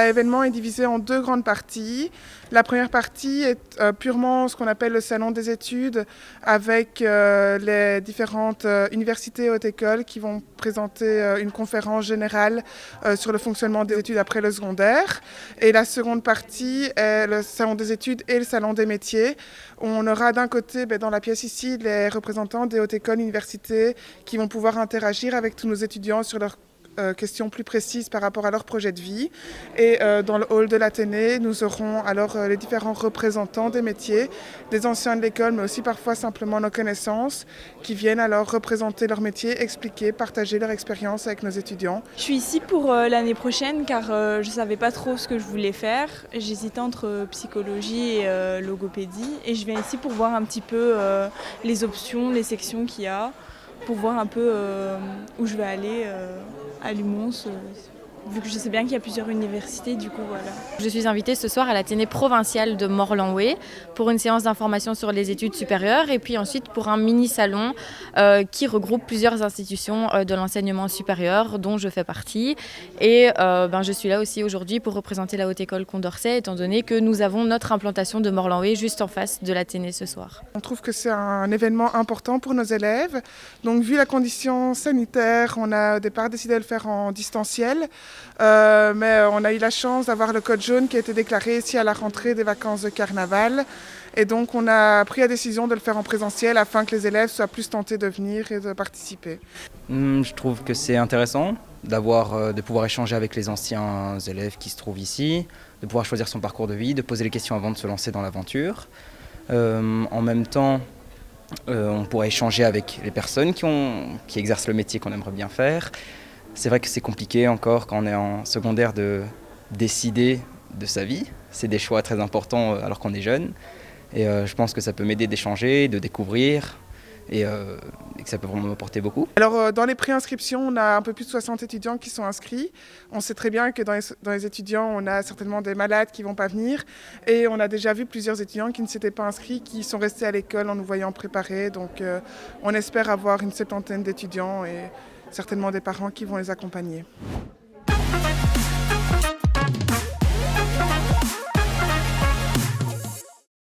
L'événement est divisé en deux grandes parties. La première partie est purement ce qu'on appelle le salon des études avec les différentes universités et hautes écoles qui vont présenter une conférence générale sur le fonctionnement des études après le secondaire. Et la seconde partie est le salon des études et le salon des métiers. On aura d'un côté, dans la pièce ici, les représentants des hautes écoles, universités qui vont pouvoir interagir avec tous nos étudiants sur leurs questions plus précises par rapport à leur projet de vie. Et dans le hall de l'Athénée, nous aurons alors les différents représentants des métiers, des anciens de l'école, mais aussi parfois simplement nos connaissances, qui viennent alors représenter leur métier, expliquer, partager leur expérience avec nos étudiants. Je suis ici pour l'année prochaine car je ne savais pas trop ce que je voulais faire. J'hésitais entre psychologie et logopédie et je viens ici pour voir un petit peu les options, les sections qu'il y a, pour voir un peu où je vais aller à Lumons, vu que je sais bien qu'il y a plusieurs universités, du coup voilà. Je suis invitée ce soir à l'Athénée provinciale de Morlanway pour une séance d'information sur les études supérieures et puis ensuite pour un mini-salon qui regroupe plusieurs institutions de l'enseignement supérieur dont je fais partie. Et je suis là aussi aujourd'hui pour représenter la Haute École Condorcet étant donné que nous avons notre implantation de Morlanway juste en face de l'Athénée ce soir. On trouve que c'est un événement important pour nos élèves. Donc vu la condition sanitaire, on a au départ décidé de le faire en distanciel. Mais on a eu la chance d'avoir le code jaune qui a été déclaré ici à la rentrée des vacances de carnaval. Et donc on a pris la décision de le faire en présentiel afin que les élèves soient plus tentés de venir et de participer. Je trouve que c'est intéressant de pouvoir échanger avec les anciens élèves qui se trouvent ici, de pouvoir choisir son parcours de vie, de poser les questions avant de se lancer dans l'aventure. En même temps, on pourrait échanger avec les personnes qui exercent le métier qu'on aimerait bien faire. C'est vrai que c'est compliqué encore quand on est en secondaire de décider de sa vie. C'est des choix très importants alors qu'on est jeune. Et je pense que ça peut m'aider d'échanger, de découvrir et que ça peut vraiment m'apporter beaucoup. Alors dans les préinscriptions, on a un peu plus de 60 étudiants qui sont inscrits. On sait très bien que dans les étudiants, on a certainement des malades qui ne vont pas venir. Et on a déjà vu plusieurs étudiants qui ne s'étaient pas inscrits, qui sont restés à l'école en nous voyant préparer. Donc on espère avoir une 70aine d'étudiants et certainement des parents qui vont les accompagner.